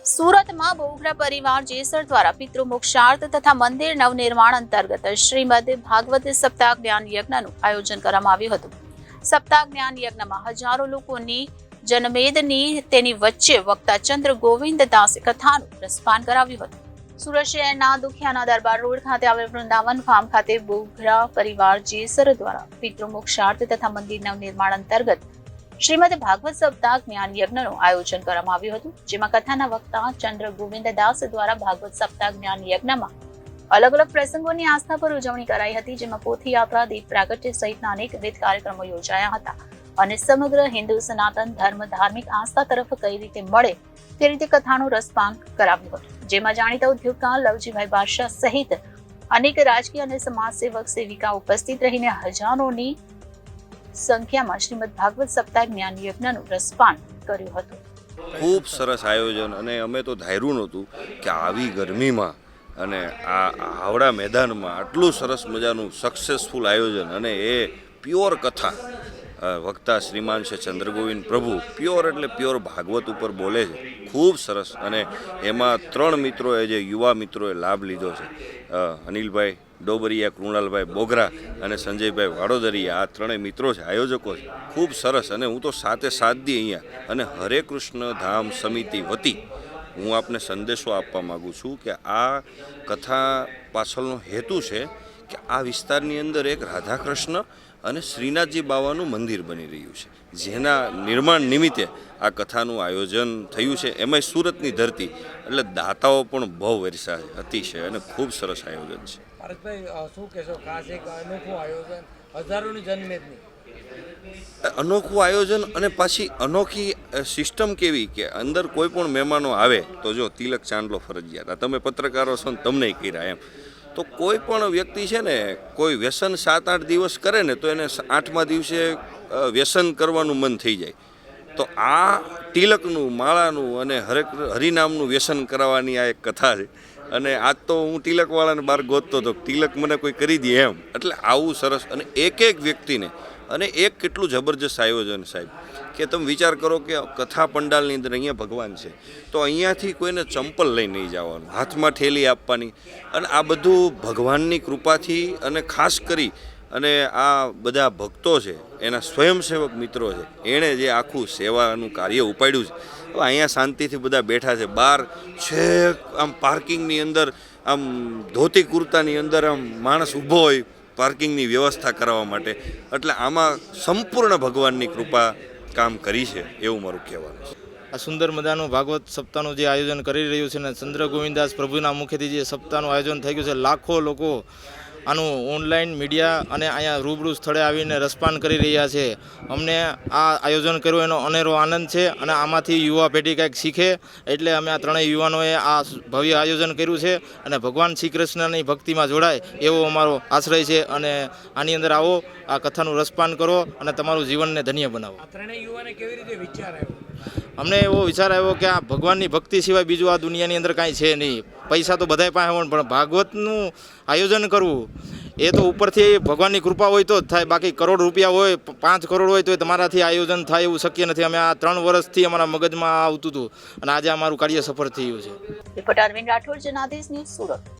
સુરતમાં બોગરા પરિવાર જેસર દ્વારા પિતૃ મોક્ષાર્થ તથા મંદિર નવનિર્માણ અંતર્ગત શ્રીમદ ભાગવત સપ્તાહ જ્ઞાન યજ્ઞનું આયોજન કરવામાં આવ્યું હતું. સપ્તાહ જ્ઞાન યજ્ઞમાં હજારો લોકોની જનમેદની તેની વચ્ચે વક્તા ચંદ્ર ગોવિંદ દાસે કથાનું રસપાન કરાવ્યું હતું. સુરત શહેરના દુખિયાના દરબાર રોડ ખાતે આવેલ વૃંદાવન ફાર્મ ખાતે બોગરા પરિવાર જેસર દ્વારા પિતૃ મોક્ષાર્થ તથા મંદિર નવનિર્માણ અંતર્ગત શ્રીમદ ભાગવત સપ્તાહ જ્ઞાન યજ્ઞનું આયોજન કરવામાં આવ્યું હતું, જેમાં કથાના વક્તા ચંદ્ર ગોવિંદ દાસ દ્વારા ભાગવત સપ્તાહ જ્ઞાન યજ્ઞમાં અલગ અલગ પ્રસંગોની આસ્થા પર ઉજવણી કરાઈ હતી, જેમાં પોથી યાત્રા, દીપ પ્રાગટ્ય સહિતના અનેકવિધ કાર્યક્રમો યોજાયા હતા અને સમગ્ર હિન્દુ સનાતન ધર્મ ધાર્મિક આસ્થા તરફ કઈ રીતે મળે તે રીતે કથાનું રસપાન કરાવ્યું હતું, જેમાં જાણીતા ઉદ્યોગકાર લવજીભાઈ બાદશાહ સહિત અનેક રાજકીય અને સમાજ સેવક સેવિકા ઉપસ્થિત રહીને હજારોની સંખ્યામાં શ્રીમદ ભાગવત સપ્તાહ જ્ઞાન યજ્ઞનું રસપાન કર્યું હતું. ખૂબ સરસ આયોજન અને અમે તો ધાર્યું નહોતું કે આવી ગરમીમાં અને આ હાવડા મેદાનમાં આટલું સરસ મજાનું સક્સેસફુલ આયોજન અને એ પ્યોર કથા વક્તા શ્રીમાન છે ચંદ્રગોવિંદ પ્રભુ પ્યોર એટલે પ્યોર ભાગવત ઉપર બોલે છે. ખૂબ સરસ અને એમાં 3 મિત્રોએ જે યુવા મિત્રોએ લાભ લીધો છે, અનિલભાઈ ડોબરિયા, કૃણાલભાઈ બોગરા અને સંજયભાઈ વાડોદરિયા, આ 3 મિત્રો છે, આયોજકો છે. ખૂબ સરસ અને હું તો સાથે દી અહીંયા અને હરે કૃષ્ણ ધામ સમિતિ વતી હું આપને સંદેશો આપવા માગું છું કે આ કથા પાછળનો હેતુ છે કે આ વિસ્તારની અંદર એક રાધાકૃષ્ણ અને શ્રીનાથજી બાવાનું મંદિર બની રહ્યું છે, જેના નિર્માણ નિમિત્તે આ કથાનું આયોજન થયું છે. એમાંય સુરતની ધરતી એટલે દાતાઓ પણ બહુ વરસા છે, અતિશય અને ખૂબ સરસ આયોજન છે. ભારતભાઈ, શું કહેશો? ખાસ એક અનોખું આયોજન, હજારોની જનમેદની, અનોખું આયોજન અને પાછી અનોખી સિસ્ટમ કેવી કે અંદર કોઈ પણ મહેમાનો આવે તો જો તિલક ચાંદલો ફરજિયાત. તમે પત્રકારો છો ને તમને કર્યા એમ તો કોઈ પણ વ્યક્તિ છે ને કોઈ વ્યસન 7-8 દિવસ કરે ને તો એને 8મા દિવસે વ્યસન કરવાનું મન થઈ જાય. તો આ તિલકનું, માળાનું અને હરિનામનું વ્યસન કરાવવાની આ એક કથા છે. અને આજ તો હું તિલકવાળાને બહાર ગોતતો હતો, તિલક મને કોઈ કરી દે એમ. એટલે આવું સરસ અને એક વ્યક્તિને અને એક કેટલું જબરજસ્ત આયોજન સાહેબ કે તમે વિચાર કરો કે કથા પંડાલની અંદર અહીંયા ભગવાન છે તો અહીંયાથી કોઈને ચંપલ લઈ નહીં જવાનું, હાથમાં ઠેલી આપવાની અને આ બધું ભગવાનની કૃપાથી અને ખાસ કરી અને આ બધા ભક્તો છે એના સ્વયંસેવક મિત્રો છે એણે જે આખું સેવાનું કાર્ય ઉપાડ્યું છે. હવે અહીંયા શાંતિથી બધા બેઠા છે, બહાર છેક આમ પાર્કિંગની અંદર આમ ધોતી કુર્તાની અંદર આમ માણસ ઊભો હોય પાર્કિંગની વ્યવસ્થા કરાવવા માટે. એટલે આમાં સંપૂર્ણ ભગવાનની કૃપા કામ કરી છે એવું મારું કહેવાનું છે. આ સુંદર મજાનું ભાગવત સપ્તાહનું જે આયોજન કરી રહ્યું છે ને ચંદ્ર ગોવિંદાસ પ્રભુના મુખેથી જે સપ્તાહનું આયોજન થઈ ગયું છે, લાખો લોકો આનું ઓનલાઈન મીડિયા અને અહીંયા રૂબરૂ સ્થળે આવીને રસપાન કરી રહ્યા છે. અમને આ આયોજન કર્યું એનો અનેરો આનંદ છે અને આમાંથી યુવા પેઢી કંઈક શીખે એટલે અમે આ 3 યુવાનોએ આ ભવ્ય આયોજન કર્યું છે અને ભગવાન શ્રી કૃષ્ણની ભક્તિમાં જોડાય એવો અમારો આશ્રય છે. અને આની અંદર આવો, આ કથાનું રસપાન કરો અને તમારું જીવનને ધન્ય બનાવો. આ 3 યુવાને કેવી રીતે વિચાર આવ્યો? અમને એવો વિચાર આવ્યો કે આ ભગવાનની ભક્તિ સિવાય બીજું આ દુનિયાની અંદર કાંઈ છે નહીં. પૈસા તો બધાય પાસે હોય પણ ભાગવતનું આયોજન કરવું એ તો ઉપરથી ભગવાનની કૃપા હોય તો જ થાય. બાકી કરોડ રૂપિયા હોય, 5 કરોડ હોય તો તમારાથી આયોજન થાય એવું શક્ય નથી. અમે આ 3 વર્ષથી અમારા મગજમાં આવતું હતું અને આજે અમારું કાર્ય સફળ થયું છે. Reporter Arvind Rathod, Janadesh news, Surat.